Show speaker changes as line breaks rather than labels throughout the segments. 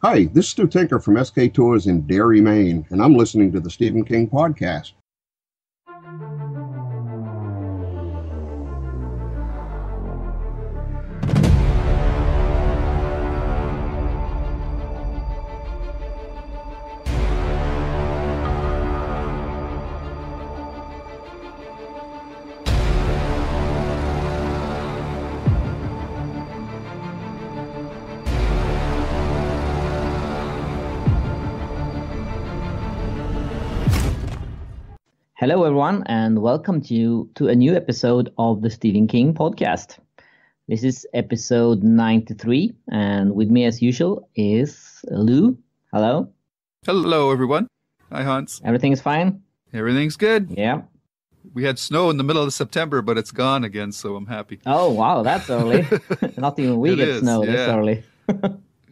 Hi, this is Stu Tinker from SK Tours in Derry, Maine, and I'm listening to the Stephen King podcast.
Hello, everyone, and welcome to a new episode of the Stephen King podcast. This is episode 93, and with me, as usual, is Lou. Hello.
Hello, everyone. Hi, Hans.
Everything is fine?
Everything's good.
Yeah.
We had snow in the middle of September, but it's gone again, so I'm happy.
Oh, wow, that's early. Not even we get snow this early.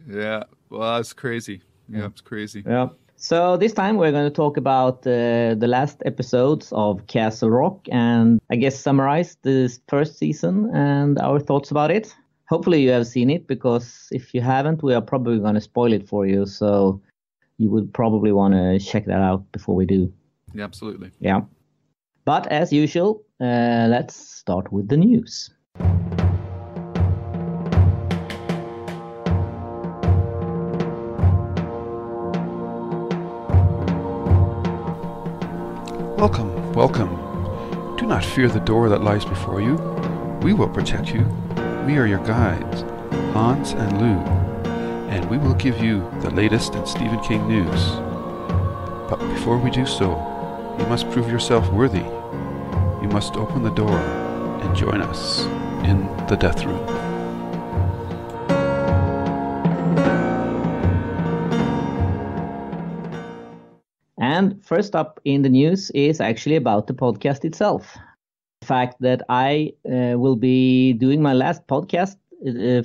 Yeah, well, it's crazy. Yeah, it's crazy.
Yeah. So this time we're going to talk about the last episodes of Castle Rock and I guess summarize this first season and our thoughts about it. Hopefully you have seen it, because if you haven't, we are probably going to spoil it for you. So you would probably want to check that out before we do.
Yeah, absolutely.
Yeah. But as usual, let's start with the news.
Welcome, welcome. Do not fear the door that lies before you. We will protect you. We are your guides, Hans and Lou, and we will give you the latest in Stephen King news. But before we do so, you must prove yourself worthy. You must open the door and join us in the death room.
And first up in the news is actually about the podcast itself. The fact that I will be doing my last podcast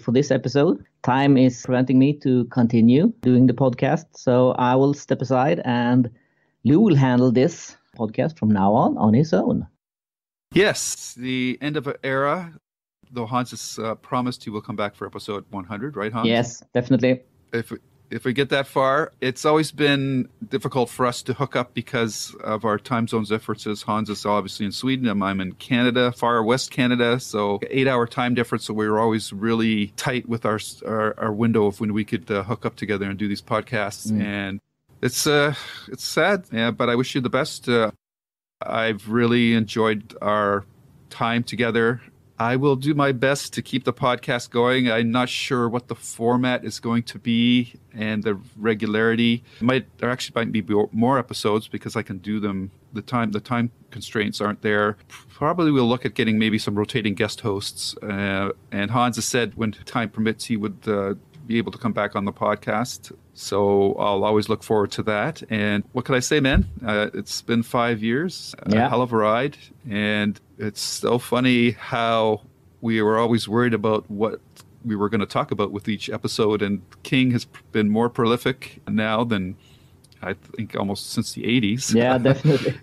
for this episode. Time is preventing me to continue doing the podcast, so I will step aside and Lou will handle this podcast from now on his own.
Yes, the end of an era, though Hans has promised he will come back for episode 100, right, Hans?
Yes, definitely.
If we get that far, it's always been difficult for us to hook up because of our time zones differences. Hans is obviously in Sweden, and I'm in Canada, far west Canada, so 8-hour time difference. So we were always really tight with our window of when we could hook up together and do these podcasts. And it's sad, yeah. But I wish you the best. I've really enjoyed our time together. I will do my best to keep the podcast going. I'm not sure what the format is going to be and the regularity. There actually might be more episodes because I can do them. The time constraints aren't there. Probably we'll look at getting maybe some rotating guest hosts. And Hans has said when time permits, he would be able to come back on the podcast. So I'll always look forward to that. And what can I say, man? It's been 5 years, a hell of a ride. And it's so funny how we were always worried about what we were going to talk about with each episode. And King has been more prolific now than I think almost since the 80s.
Yeah, definitely.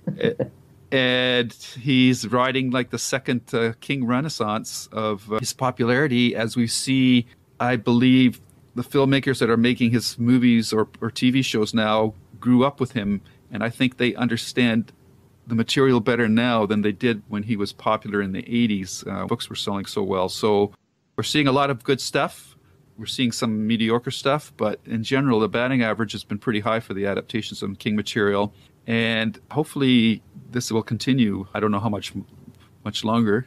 And he's riding like the second King Renaissance of his popularity, as we see, I believe, the filmmakers that are making his movies or TV shows now grew up with him, and I think they understand the material better now than they did when he was popular in the 80s. Books were selling so well. So we're seeing a lot of good stuff. We're seeing some mediocre stuff, but in general, the batting average has been pretty high for the adaptations of King material, and hopefully this will continue. I don't know how much longer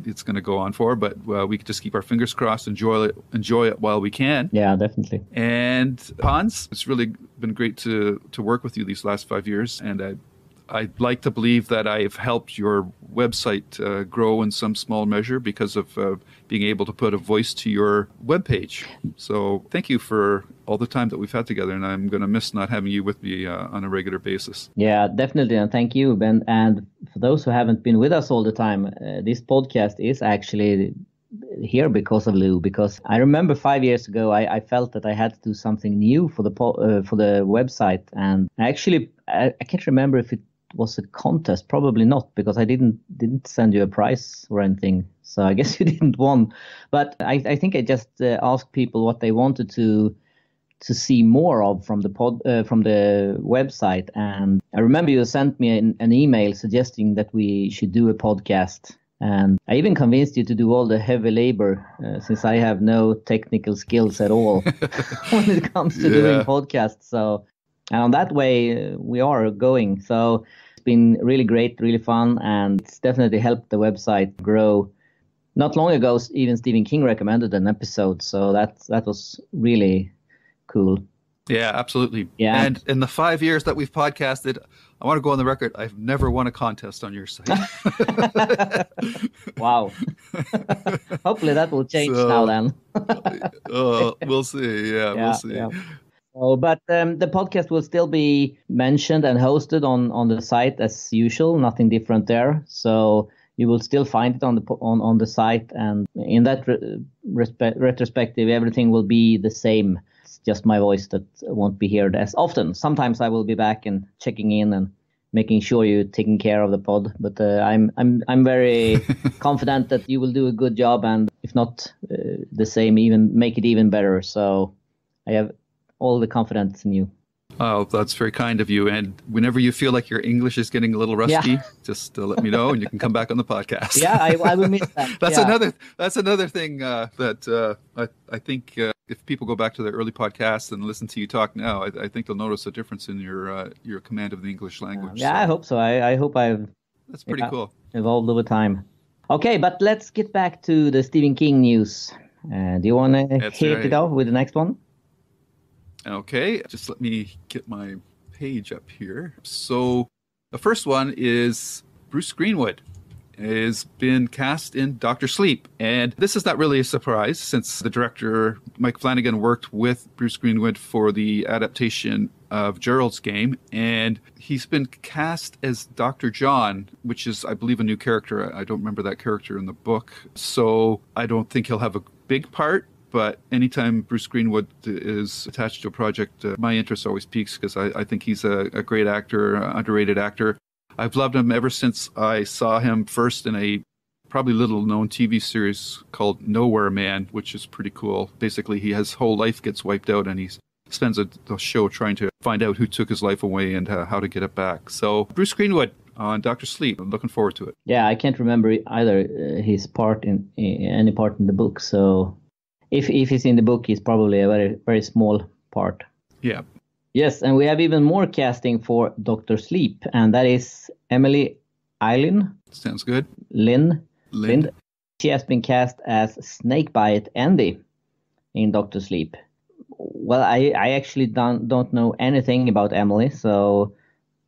it's going to go on for, but we can just keep our fingers crossed, enjoy it while we can.
Yeah, definitely.
And Hans, it's really been great to work with you these last 5 years, and I'd like to believe that I've helped your website grow in some small measure because of being able to put a voice to your webpage. So thank you for all the time that we've had together, and I'm going to miss not having you with me on a regular basis.
Yeah, definitely. And thank you, Ben. And for those who haven't been with us all the time, this podcast is actually here because of Lou, because I remember 5 years ago, I felt that I had to do something new for the website. And actually, I can't remember if it was a contest. Probably not, because I didn't send you a prize or anything. So I guess you didn't win. But I think I just asked people what they wanted to to see more of from the website. And I remember you sent me an email suggesting that we should do a podcast. And I even convinced you to do all the heavy labor, since I have no technical skills at all when it comes to doing podcasts. So, and on that way, we are going. So it's been really great, really fun, and it's definitely helped the website grow. Not long ago, even Stephen King recommended an episode, so that was really cool.
Yeah, absolutely.
Yeah.
And in the 5 years that we've podcasted, I want to go on the record, I've never won a contest on your site.
Wow. Hopefully that will change now then.
We'll see. Yeah, we'll see.
Yeah. So, but the podcast will still be mentioned and hosted on the site as usual. Nothing different there. So you will still find it on the site, and in that retrospective, everything will be the same. It's just my voice that won't be heard as often. Sometimes I will be back and checking in and making sure you're taking care of the pod. But I'm very confident that you will do a good job, and if not the same, even make it even better. So I have all the confidence in you.
Oh, that's very kind of you. And whenever you feel like your English is getting a little rusty, just let me know, and you can come back on the podcast.
Yeah, I will miss that.
That's another thing that I think if people go back to their early podcasts and listen to you talk now, I think they'll notice a difference in your command of the English language.
Yeah, so I hope so. I hope I've
that's pretty cool.
Evolved over time. Okay, but let's get back to the Stephen King news. Do you want to hit it off with the next one?
Okay, just let me get my page up here. So the first one is Bruce Greenwood has been cast in Dr. Sleep. And this is not really a surprise, since the director, Mike Flanagan, worked with Bruce Greenwood for the adaptation of Gerald's Game. And he's been cast as Dr. John, which is, I believe, a new character. I don't remember that character in the book. So I don't think he'll have a big part. But anytime Bruce Greenwood is attached to a project, my interest always peaks, because I think he's a great actor, underrated actor. I've loved him ever since I saw him first in a probably little-known TV series called Nowhere Man, which is pretty cool. Basically, his whole life gets wiped out, and he spends the show trying to find out who took his life away and how to get it back. So Bruce Greenwood on Dr. Sleep. I'm looking forward to it.
Yeah, I can't remember either his part in any part in the book, so... If he's in the book, he's probably a very, very small part.
Yeah.
Yes, and we have even more casting for Dr. Sleep, and that is Emily Eileen.
Sounds good.
Lynn. She has been cast as Snakebite Andy in Dr. Sleep. Well, I actually don't know anything about Emily, so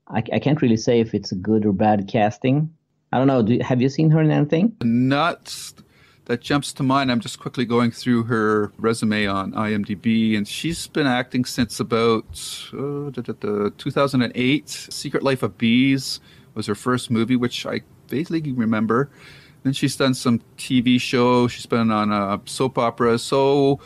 I can't really say if it's a good or bad casting. I don't know. Have you seen her in anything?
Not... That jumps to mind. I'm just quickly going through her resume on IMDb, and she's been acting since about 2008. Secret Life of Bees was her first movie, which I vaguely remember. Then she's done some TV show. She's been on a soap opera. So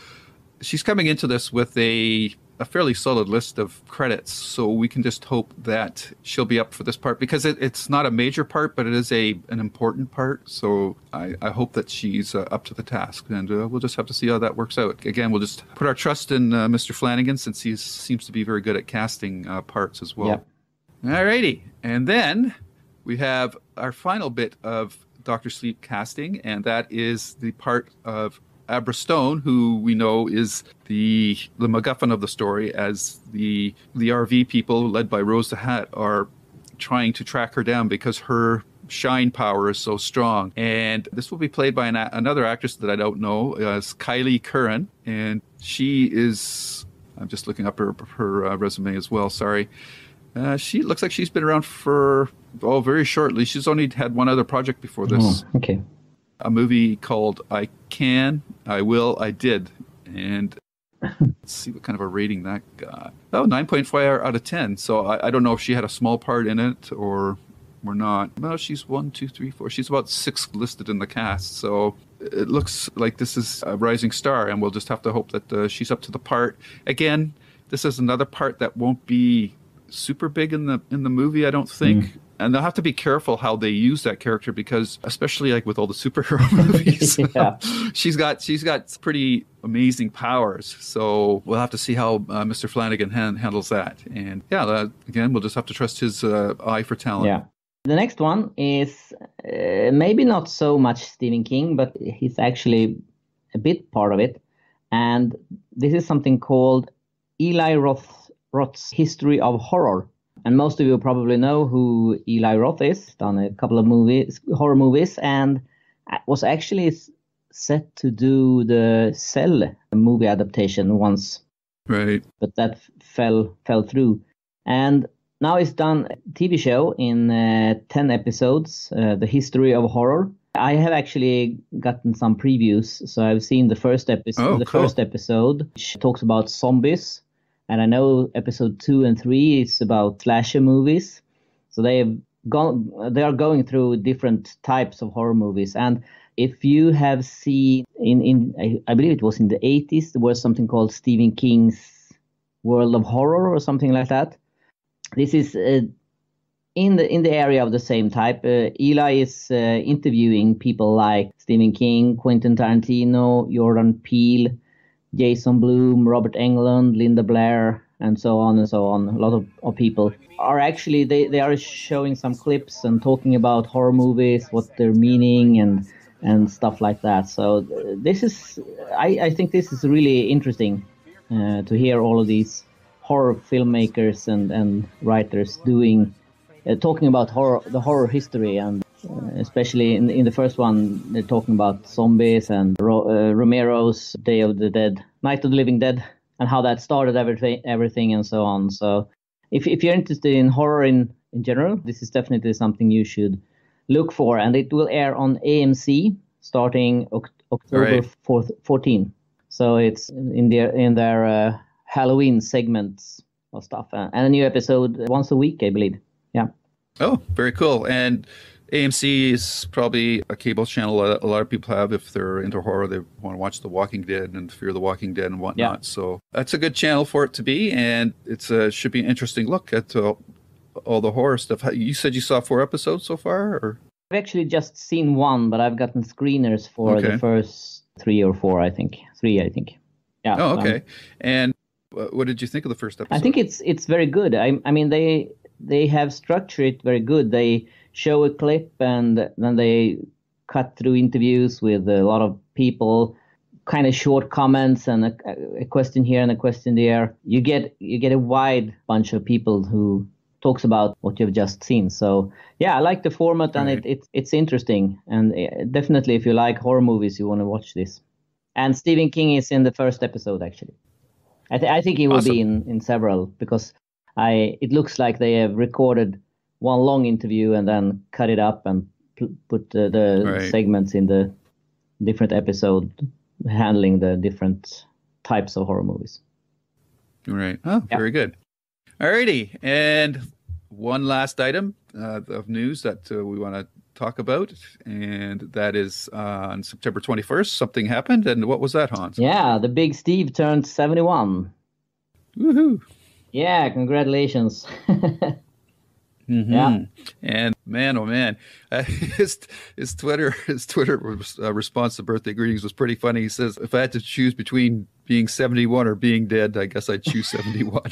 she's coming into this with a fairly solid list of credits, so we can just hope that she'll be up for this part, because it's not a major part, but it is an important part. So I hope that she's up to the task, and we'll just have to see how that works out. Again, we'll just put our trust in Mr. Flanagan, since he seems to be very good at casting parts as well.
Yep.
Alrighty, and then we have our final bit of Dr. Sleep casting, and that is the part of Abra Stone, who we know is the MacGuffin of the story, as the RV people, led by Rose the Hat, are trying to track her down because her shine power is so strong. And this will be played by another actress that I don't know, as Kylie Curran. And she is, I'm just looking up her resume as well, sorry. She looks like she's been around for, very shortly. She's only had one other project before this.
Oh, okay.
A movie called I Can, I Will, I Did. And let's see what kind of a rating that got. 9.5 out of 10. So I don't know if she had a small part in it or not. No, she's 1, 2, 3, 4. She's about 6 listed in the cast. So it looks like this is a rising star, and we'll just have to hope that she's up to the part. Again, this is another part that won't be super big in the movie, I don't think. And they'll have to be careful how they use that character, because especially like with all the superhero movies, she's got pretty amazing powers. So we'll have to see how Mr. Flanagan handles that. And again, we'll just have to trust his eye for talent.
Yeah. The next one is maybe not so much Stephen King, but he's actually a bit part of it. And this is something called Eli Roth's History of Horror. And most of you probably know who Eli Roth is. He's done a couple of horror movies, and was actually set to do the Cell movie adaptation once.
Right.
But that fell through. And now he's done a TV show in 10 episodes, The History of Horror. I have actually gotten some previews, so I've seen the first episode. First episode, which talks about zombies. And I know episode 2 and 3 is about slasher movies. So they are going through different types of horror movies. And if you have seen I believe it was in the 80s, there was something called Stephen King's World of Horror or something like that. This is in the area of the same type. Eli is interviewing people like Stephen King, Quentin Tarantino, Jordan Peele, Jason Blum, Robert Englund, Linda Blair, and so on and so on. A lot of people are actually, they are showing some clips and talking about horror movies, what they're meaning and stuff like that. So this is, I think this is really interesting to hear all of these horror filmmakers and writers talking about the horror history, and especially in the first one, they're talking about zombies and Romero's Night of the Living Dead, and how that started everything and so on. So if you're interested in horror in general, this is definitely something you should look for, and it will air on AMC starting October 14. So it's in their Halloween segments of stuff, and a new episode once a week, I believe. Yeah.
Oh, very cool. And AMC is probably a cable channel a lot of people have if they're into horror. They want to watch The Walking Dead and Fear the Walking Dead and whatnot. Yeah. So that's a good channel for it to be, and it's should be an interesting look at all the horror stuff. You said you saw 4 episodes so far? Or?
I've actually just seen 1, but I've gotten screeners for the first 3 or 4, I think. 3, I think. Yeah.
Oh, okay. And what did you think of the first episode?
I think it's very good. I mean, they have structured it very good. They show a clip and then they cut through interviews with a lot of people, kind of short comments and a question here and a question there. You get a wide bunch of people who talks about what you've just seen. So yeah, I like the format, and it's interesting. And definitely, if you like horror movies, you want to watch this. And Stephen King is in the first episut, actually. I think he will be in several, because it looks like they have recorded one long interview and then cut it up and put the segments in the different episode, handling the different types of horror movies.
Right. Oh, very good. Alrighty. And one last item of news that we want to talk about, and that is on September 21st, something happened. And what was that, Hans?
Yeah, the big Steve turned 71.
Woohoo.
Yeah, congratulations.
Mm-hmm. Yeah. And man, oh man, his Twitter response to birthday greetings was pretty funny. He says, "If I had to choose between being 71 or being dead, I guess I'd choose 71."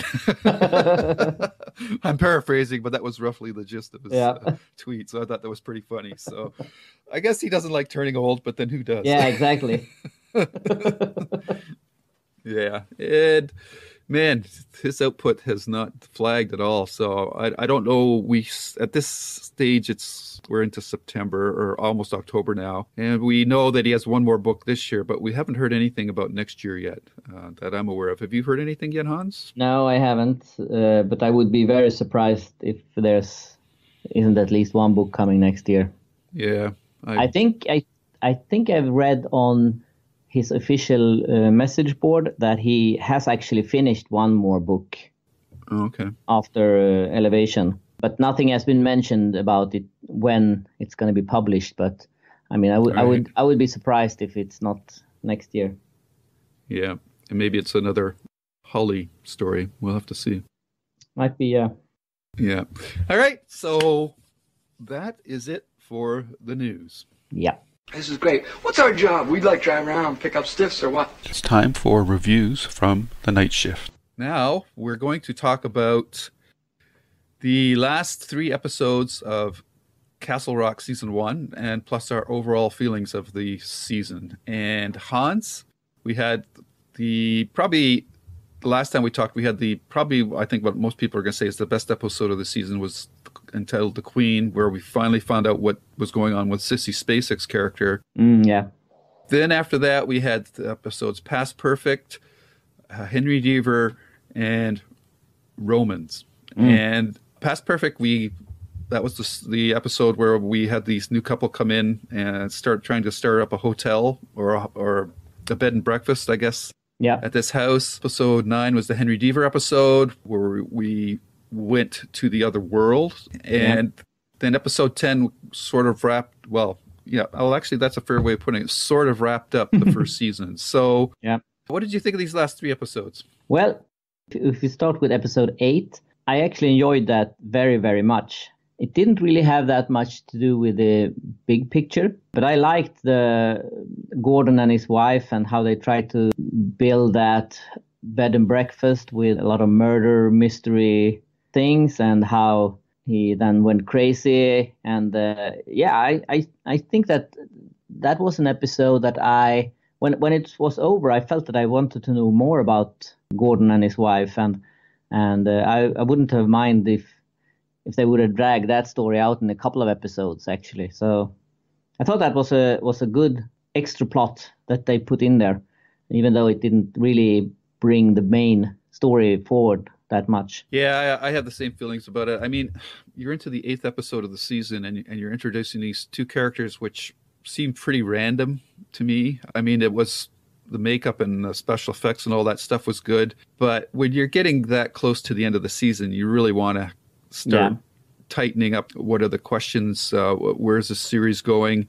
I'm paraphrasing, but that was roughly the gist of his tweet. So I thought that was pretty funny. So I guess he doesn't like turning old, but then who does?
Yeah, exactly.
Yeah. And man, his output has not flagged at all. So I don't know. At this stage, we're into September or almost October now, and we know that he has one more book this year, but we haven't heard anything about next year yet that I'm aware of. Have you heard anything yet, Hans?
No, I haven't. But I would be very surprised if isn't at least one book coming next year.
Yeah,
I think I've read on his official message board that he has actually finished one more book.
Okay.
After Elevation, but nothing has been mentioned about it when it's going to be published. But I mean, I would be surprised if it's not next year.
Yeah, and maybe it's another Holly story. We'll have to see.
Might be, yeah.
Yeah. All right. So that is it for the news.
Yeah.
This is great. What's our job? We'd like drive around, pick up stiffs or what?
It's time for reviews from the night shift.
Now we're going to talk about the last 3 episodes of Castle Rock Season 1 and plus our overall feelings of the season. And Hans, we had the last time we talked, we had I think what most people are going to say is the best episode of the season was entitled The Queen, where we finally found out what was going on with Sissy Spacek's character.
Yeah.
Then after that, we had the episodes Past Perfect, Henry Deaver, and Romans. And Past Perfect, that was the episode where we had these new couple come in and start trying to start up a hotel or a bed and breakfast, I guess.
Yeah.
At this house. Episode 9 was the Henry Deaver episode where we went to the other world. And then episode 10 sort of wrapped, actually that's a fair way of putting it, sort of wrapped up the first season. So what did you think of these last 3 episodes?
Well, if we start with episode 8, I actually enjoyed that very, very much. It didn't really have that much to do with the big picture, but I liked the Gordon and his wife and how they tried to build that bed and breakfast with a lot of murder mystery things and how he then went crazy. And I think that was an episode that when it was over, I felt that I wanted to know more about Gordon and his wife, and I wouldn't have minded if they would have dragged that story out in a couple of episodes, actually. So I thought that was a good extra plot that they put in there, even though it didn't really bring the main story forward that much.
Yeah, I have the same feelings about it. I mean, you're into the 8th episode of the season, and you're introducing these 2 characters which seem pretty random to me. I mean, it was the makeup and the special effects and all that stuff was good, but when you're getting that close to the end of the season, you really want to start tightening up what are the questions, where's the series going,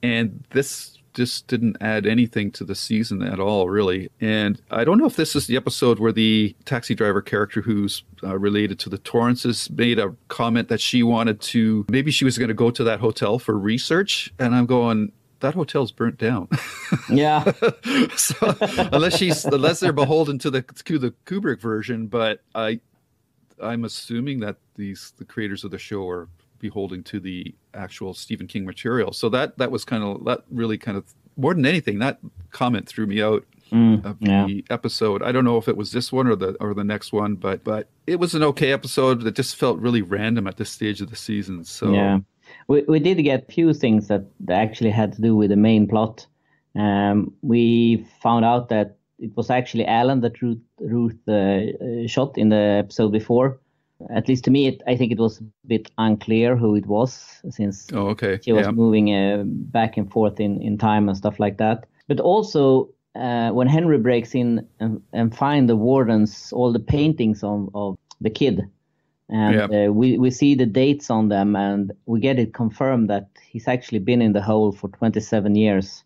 and this just didn't add anything to the season at all, really. And I don't know if this is the episode where the taxi driver character who's related to the Torrances made a comment that she wanted to, maybe she was going to go to that hotel for research, and I'm going, that hotel's burnt down.
Yeah.
So unless they're beholden to the Kubrick version, but I'm assuming that the creators of the show are beholden to the actual Stephen King material. So that was that really kind of, more than anything, that comment threw me out of the episode. I don't know if it was this one or the next one, but it was an okay episode that just felt really random at this stage of the season. So
yeah, we did get a few things that actually had to do with the main plot. We found out that it was actually Alan that Ruth shot in the episode before. At least to me, I think it was a bit unclear who it was, since she was moving back and forth in time and stuff like that. But also, when Henry breaks in and find the wardens, all the paintings of the kid, and we see the dates on them, and we get it confirmed that he's actually been in the hole for 27 years.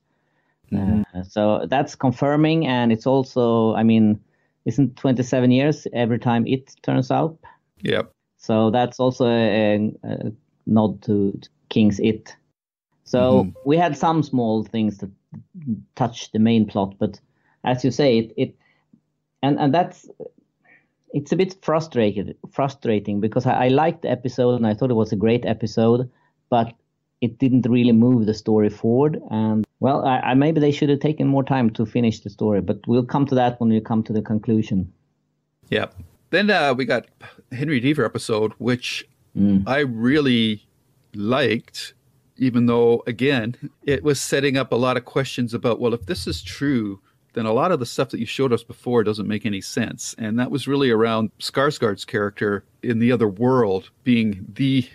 So that's confirming, and it's also, I mean, isn't 27 years every time it turns out?
Yep.
So that's also a nod to King's It. So we had some small things that touch the main plot, but as you say, it's a bit frustrating because I liked the episode and I thought it was a great episode, but it didn't really move the story forward. And well, I maybe they should have taken more time to finish the story, but we'll come to that when we come to the conclusion.
Yeah. Then we got Henry Deaver episode, which I really liked, even though, again, it was setting up a lot of questions about, well, if this is true, then a lot of the stuff that you showed us before doesn't make any sense. And that was really around Skarsgård's character in the other world being the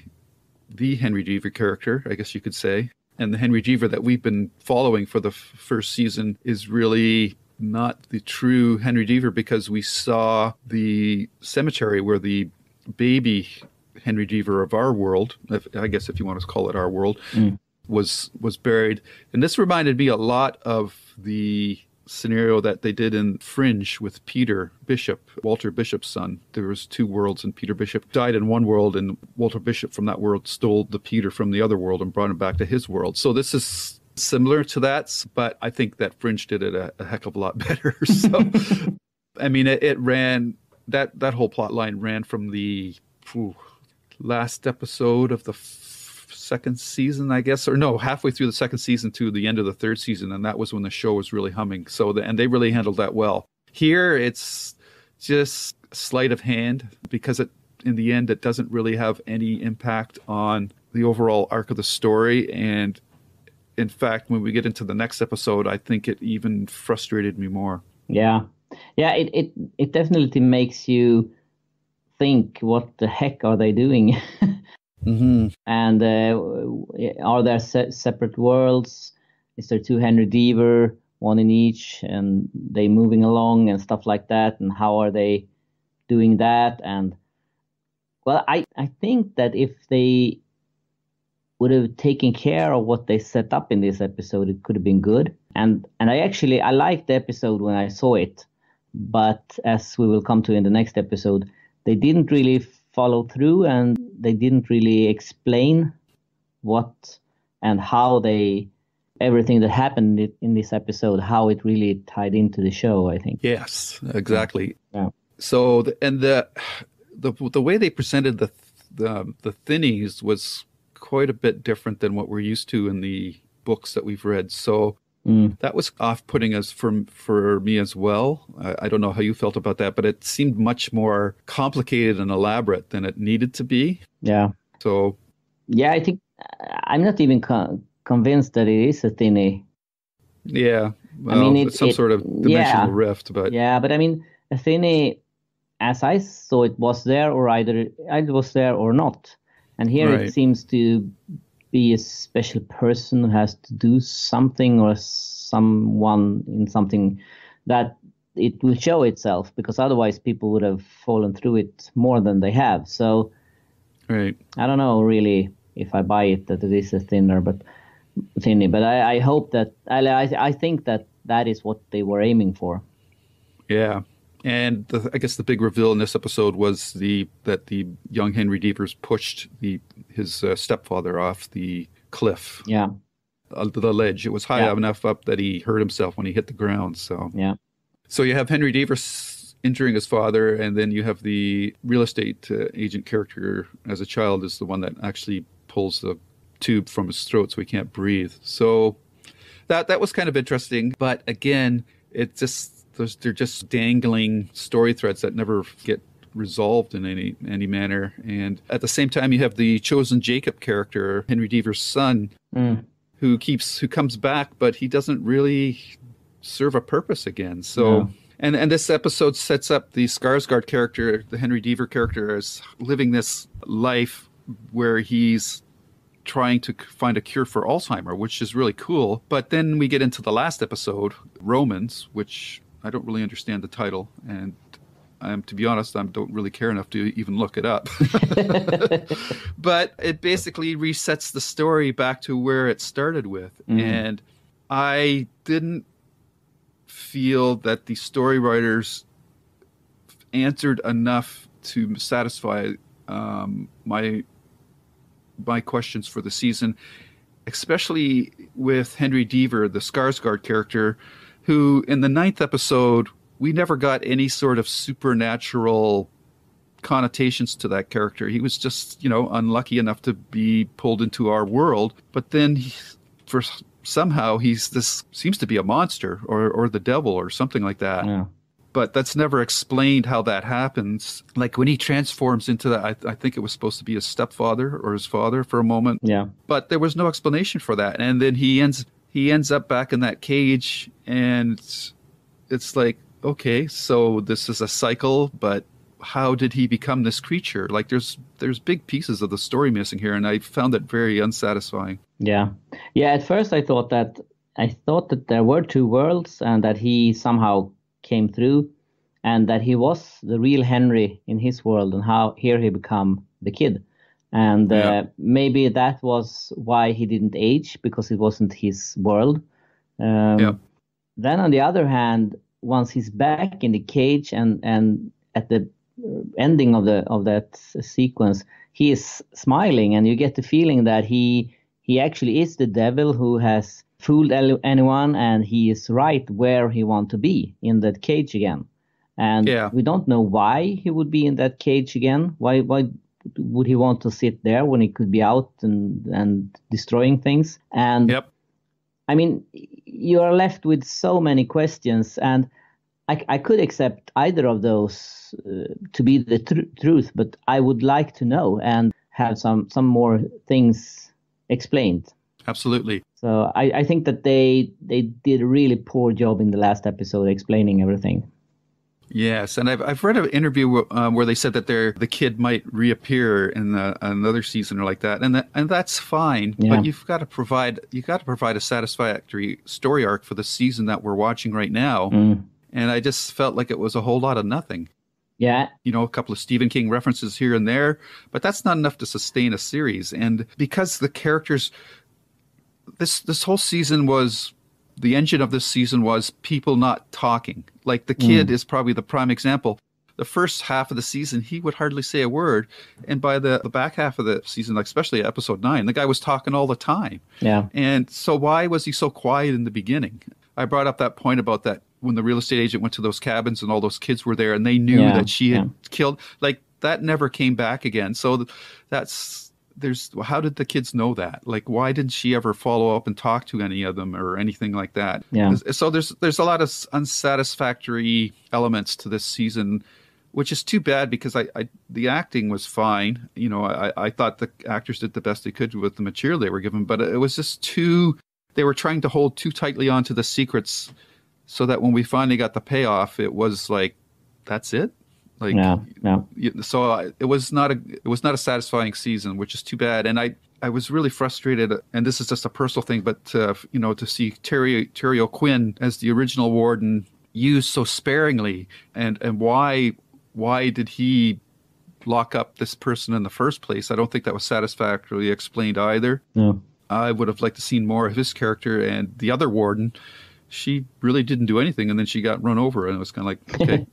Henry Deaver character, I guess you could say. And the Henry Deaver that we've been following for the first season is really not the true Henry Deaver, because we saw the cemetery where the baby Henry Deaver of our world, I guess if you want to call it our world, was buried. And this reminded me a lot of the scenario that they did in Fringe with Peter Bishop, Walter Bishop's son. There was two worlds, and Peter Bishop died in one world, and Walter Bishop from that world stole the Peter from the other world and brought him back to his world. So this is similar to that, but I think that Fringe did it a heck of a lot better. So, I mean, it ran, that whole plot line ran from the last episode of the second season, I guess, or no, halfway through the second season to the end of the third season, and that was when the show was really humming. So, and they really handled that well. Here, it's just sleight of hand because in the end, it doesn't really have any impact on the overall arc of the story. And in fact, when we get into the next episode, I think it even frustrated me more.
Yeah, it definitely makes you think, what the heck are they doing?
Mm-hmm.
And are there separate worlds? Is there two Henry Deaver, one in each, and they moving along and stuff like that? And how are they doing that? And well, I think that if they would have taken care of what they set up in this episode, it could have been good. And I liked the episode when I saw it, but as we will come to in the next episode, they didn't really follow through, and they didn't really explain what and how everything that happened in this episode, how it really tied into the show, I think.
Yes, exactly.
Yeah.
So, the way they presented the thinnies was quite a bit different than what we're used to in the books that we've read. So that was off-putting as for me as well. I don't know how you felt about that, but it seemed much more complicated and elaborate than it needed to be.
Yeah.
So.
Yeah, I think I'm not even convinced that it is a thinny.
Yeah. Well,
I mean,
it's some sort of dimensional rift, but.
Yeah, but I mean, a thinny, as I saw it, was there, or either it was there or not. And here
Right.
It seems to be a special person who has to do something, or someone in something that it will show itself, because otherwise people would have fallen through it more than they have. So
Right.
I don't know really if I buy it that it is a thinny, but I hope that I think that is what they were aiming for.
Yeah. And I guess the big reveal in this episode was that the young Henry Deavers pushed his stepfather off the cliff.
Yeah.
The ledge. It was high enough up that he hurt himself when he hit the ground. So
yeah.
So you have Henry Deavers injuring his father, and then you have the real estate agent character as a child is the one that actually pulls the tube from his throat so he can't breathe. So that was kind of interesting. But again, they're just dangling story threads that never get resolved in any manner. And at the same time, you have the chosen Jacob character, Henry Deavers' son, who comes back, but he doesn't really serve a purpose again. So, and this episode sets up the Skarsgård character, the Henry Deaver character, as living this life where he's trying to find a cure for Alzheimer, which is really cool. But then we get into the last episode, Romans, which I don't really understand the title, and to be honest, I don't really care enough to even look it up. But it basically resets the story back to where it started with. And I didn't feel that the story writers answered enough to satisfy my questions for the season, especially with Henry Deaver, the Skarsgård character, who in the 9th episode, we never got any sort of supernatural connotations to that character. He was just, unlucky enough to be pulled into our world. But then somehow seems to be a monster or the devil or something like that. Yeah. But that's never explained how that happens. Like when he transforms into that, I think it was supposed to be his stepfather or his father for a moment.
Yeah.
But there was no explanation for that. And then he ends up back in that cage, and it's like, okay, so this is a cycle, but how did he become this creature? Like there's big pieces of the story missing here, and I found it very unsatisfying.
Yeah. At first I thought that there were two worlds, and that he somehow came through, and that he was the real Henry in his world, and how here he become the kid. And maybe that was why he didn't age, because it wasn't his world. then on the other hand, once he's back in the cage and at the ending of that sequence, he is smiling, and you get the feeling that he actually is the devil who has fooled anyone, and he is right where he wants to be, in that cage again. And
Yeah.
we don't know why he would be in that cage again. Why would he want to sit there when he could be out and destroying things? And
Yep.
I mean, you are left with so many questions, and I could accept either of those to be the truth, but I would like to know and have some more things explained.
Absolutely.
So I think that they did a really poor job in the last episode explaining everything.
Yes, and I've read an interview where they said that the kid might reappear in another season or like that, and that's fine.
Yeah.
But you've got to provide a satisfactory story arc for the season that we're watching right now. And I just felt like it was a whole lot of nothing.
Yeah.
You know, a couple of Stephen King references here and there, but that's not enough to sustain a series. And because the characters, this whole season was, the engine of this season was people not talking. Like the kid is probably the prime example. The first half of the season, he would hardly say a word. And by the back half of the season, like especially episode 9, the guy was talking all the time.
Yeah.
And so why was he so quiet in the beginning? I brought up that point about that when the real estate agent went to those cabins and all those kids were there and they knew that she had killed, like that never came back again. So how did the kids know that? Like, why didn't she ever follow up and talk to any of them or anything like that?
Yeah.
So there's a lot of unsatisfactory elements to this season, which is too bad because the acting was fine. You know, I thought the actors did the best they could with the material they were given, but it was just they were trying to hold too tightly onto the secrets so that when we finally got the payoff, it was like, that's it. Like, so it was not a satisfying season, which is too bad. And I was really frustrated, and this is just a personal thing, but you know, to see Terry O'Quinn as the original warden used so sparingly, and why did he lock up this person in the first place? I don't think that was satisfactorily explained either.
No.
I would have liked to seen more of his character, and the other warden, she really didn't do anything, and then she got run over, and it was kind of like, okay.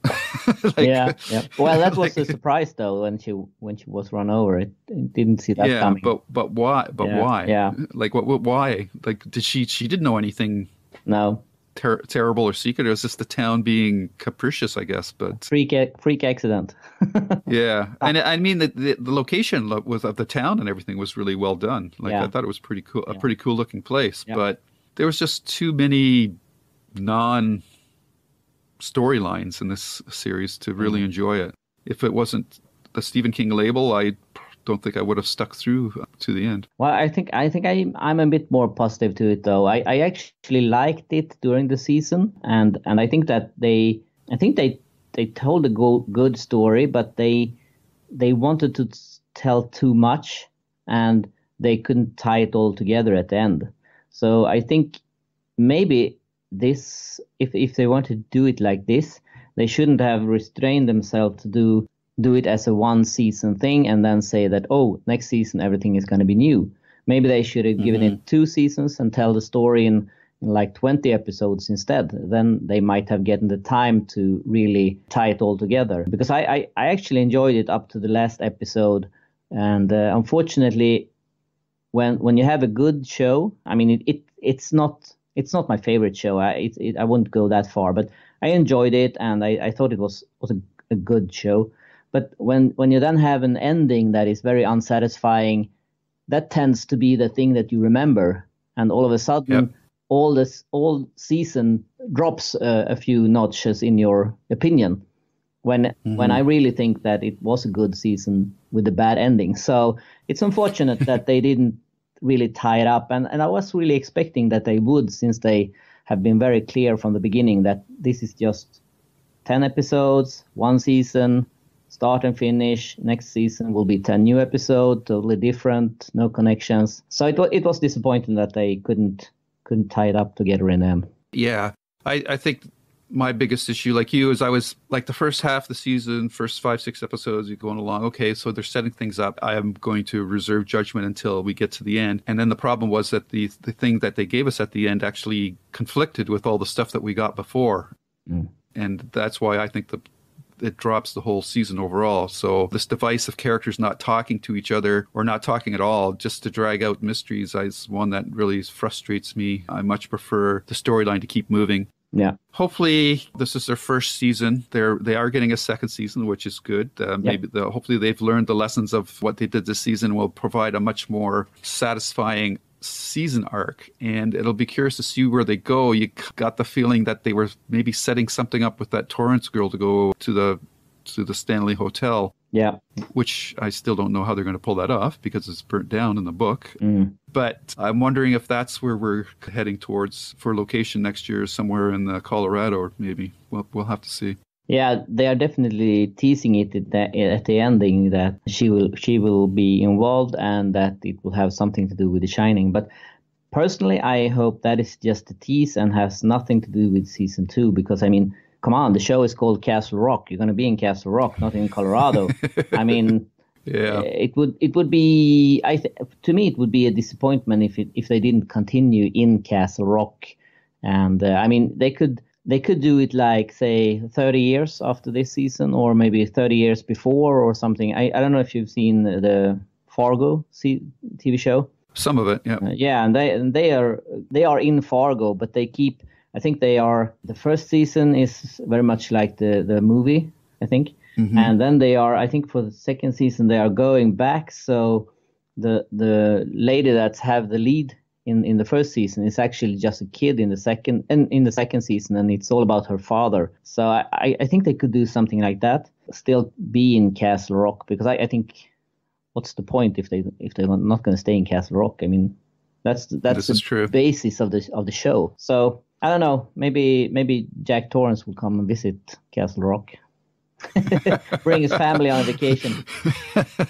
Like,
yeah. Well, that was a surprise though when she was run over. It didn't see that coming.
But why? Why?
Yeah.
Like what? Why? Like did she didn't know anything?
No.
Terrible or secret? It was just the town being capricious, I guess. But
freak accident.
Yeah, and I mean the location was of the town and everything was really well done. Like I thought it was pretty cool, a pretty cool looking place. Yeah. But there was just too many storylines in this series to really enjoy it. If it wasn't the Stephen King label, I don't think I would have stuck through to the end.
Well, I think I'm a bit more positive to it though. I actually liked it during the season, and I think that they told a good story, but they wanted to tell too much, and they couldn't tie it all together at the end. So I think maybe this, if they want to do it like this, they shouldn't have restrained themselves to do it as a one season thing and then say that, oh, next season everything is going to be new. Maybe they should have given it 2 seasons and tell the story in like 20 episodes instead. Then they might have gotten the time to really tie it all together. Because I actually enjoyed it up to the last episode, and unfortunately, when you have a good show, I mean it's not my favorite show. I wouldn't go that far, but I enjoyed it, and I thought it was a good show. But when you then have an ending that is very unsatisfying, that tends to be the thing that you remember, and all of a sudden, all season drops a few notches in your opinion. When I really think that it was a good season with a bad ending. So it's unfortunate that they didn't really tie it up, and I was really expecting that they would, since they have been very clear from the beginning that this is just 10 episodes, one season, start and finish. Next season will be 10 new episodes, totally different, no connections. So it was disappointing that they couldn't tie it up together in them.
Yeah, I think my biggest issue, like you, is I was like the first half of the season, first 5, 6 episodes, you're going along. Okay, so they're setting things up. I am going to reserve judgment until we get to the end. And then the problem was that the thing that they gave us at the end actually conflicted with all the stuff that we got before. And that's why I think it drops the whole season overall. So this device of characters not talking to each other or not talking at all just to drag out mysteries is one that really frustrates me. I much prefer the storyline to keep moving.
Yeah.
Hopefully, this is their first season. They are getting a second season, which is good. Hopefully, they've learned the lessons of what they did this season. Will provide a much more satisfying season arc, and it'll be curious to see where they go. You got the feeling that they were maybe setting something up with that Torrance girl to go to the Stanley Hotel.
Yeah.
Which I still don't know how they're going to pull that off because it's burnt down in the book. But I'm wondering if that's where we're heading towards for location next year, somewhere in Colorado, or maybe. We'll have to see.
Yeah, they are definitely teasing it at the ending that she will be involved and that it will have something to do with The Shining. But personally, I hope that is just a tease and has nothing to do with season 2, because I mean, come on, the show is called Castle Rock. You're going to be in Castle Rock, not in Colorado. I mean,
yeah,
it would be to me it would be a disappointment if they didn't continue in Castle Rock. And I mean, they could do it like, say, 30 years after this season, or maybe 30 years before or something. I don't know if you've seen the Fargo TV show.
Some of it, yeah.
Yeah, and they are in Fargo, but they keep. I think they are. The first season is very much like the movie, I think, and then they are. I think for the second season they are going back. So the lady that's have the lead in the first season is actually just a kid in the second season, and it's all about her father. So I think they could do something like that. Still be in Castle Rock, because I think what's the point if they're not going to stay in Castle Rock? I mean, that's the basis of the show. So I don't know. Maybe Jack Torrance will come and visit Castle Rock. Bring his family on a vacation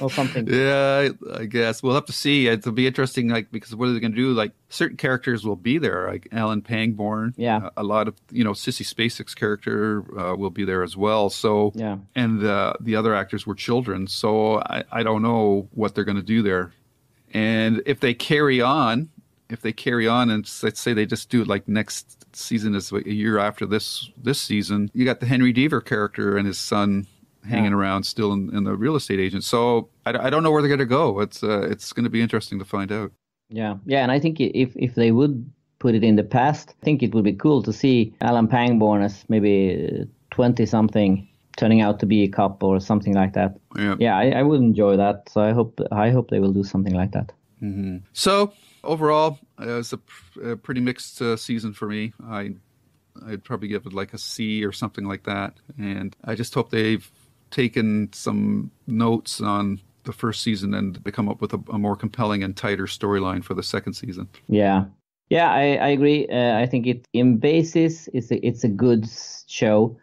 or something.
Yeah, I guess we'll have to see. It'll be interesting, like, because what are they going to do? Like, certain characters will be there, like Alan Pangborn.
Yeah,
a lot of Sissy Spacek's character will be there as well. So
yeah,
and the other actors were children. So I don't know what they're going to do there. And if they carry on, and let's say they just do it like next season is a year after this season, you got the Henry Deaver character and his son hanging around still in the real estate agent. So I don't know where they're going to go. It's going to be interesting to find out.
Yeah, and I think if they would put it in the past, I think it would be cool to see Alan Pangborn as maybe 20-something turning out to be a cop or something like that. Yeah, I would enjoy that. So I hope they will do something like that.
Mm-hmm. So overall, it was a pretty mixed season for me. I'd probably give it like a C or something like that. And I just hope they've taken some notes on the first season and they come up with a more compelling and tighter storyline for the second season.
Yeah, I agree. I think in basis it's a good show,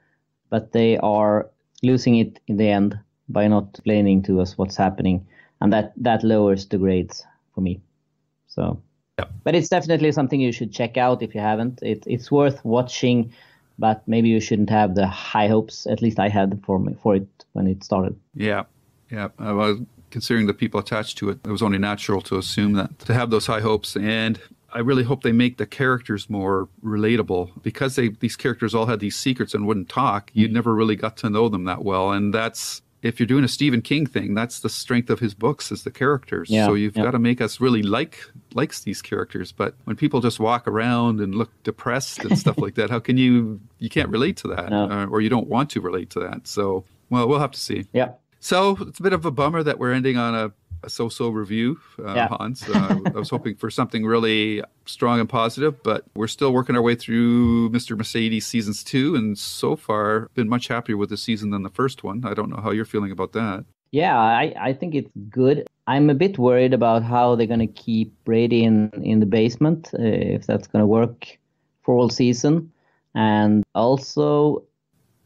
but they are losing it in the end by not explaining to us what's happening, and that lowers the grades for me. So, yeah. But it's definitely something you should check out if you haven't. It's worth watching, but maybe you shouldn't have the high hopes. At least I had for it when it started.
Yeah. Well, considering the people attached to it, it was only natural to assume that, to have those high hopes. And I really hope they make the characters more relatable, because these characters all had these secrets and wouldn't talk. You never really got to know them that well. And that's, if you're doing a Stephen King thing, that's the strength of his books, is the characters. Yeah, so you've got to make us really likes these characters. But when people just walk around and look depressed and stuff like that, how can you can't relate to that, or you don't want to relate to that. So, well, we'll have to see.
Yeah.
So it's a bit of a bummer that we're ending on a so-so review, Hans. I was hoping for something really strong and positive, but we're still working our way through Mr. Mercedes seasons 2, and so far been much happier with the season than the first one. I don't know how you're feeling about that.
Yeah, I think it's good. I'm a bit worried about how they're going to keep Brady in the basement, if that's going to work for all season. And also,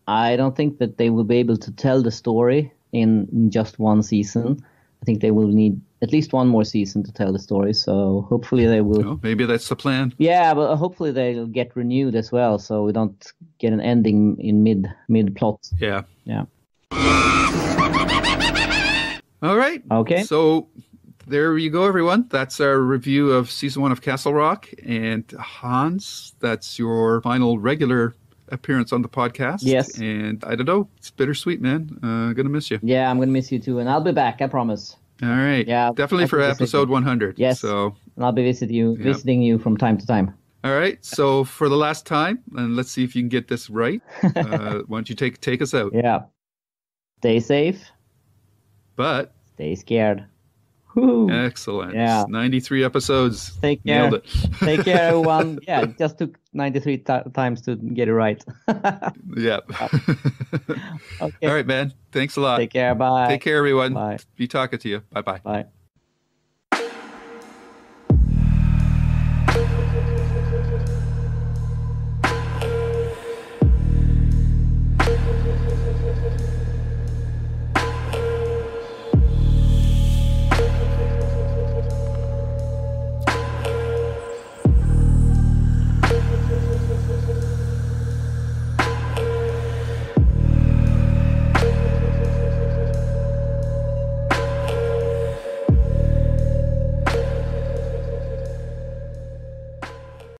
I don't think that they will be able to tell the story in just one season. I think they will need at least one more season to tell the story. So hopefully they will.
Well, maybe that's the plan.
Yeah, but hopefully they'll get renewed as well, so we don't get an ending in mid plot.
Yeah.
Yeah.
All right.
Okay.
So there you go, everyone. That's our review of season 1 of Castle Rock. And Hans, that's your final regular appearance on the podcast.
Yes.
And I don't know, it's bittersweet, man. Gonna miss you.
Yeah, I'm gonna miss you too, and I'll be back. I promise.
All right.
Yeah,
Definitely
I'll
for
be
episode
visiting.
100.
Yes.
So.
And I'll be visiting you from time to time.
All right. So for the last time, and let's see if you can get this right. Why don't you take us out?
Yeah. Stay safe.
But
Stay scared. Woo.
excellent.
Yeah.
93 episodes.
Take care.
Nailed it.
Take care, everyone. Yeah, it just took 93 times to get it right.
Yep.
Okay.
All right, man. Thanks a lot.
Take care. Bye.
Take care, everyone.
Bye.
Be talking to you. Bye-bye.
Bye.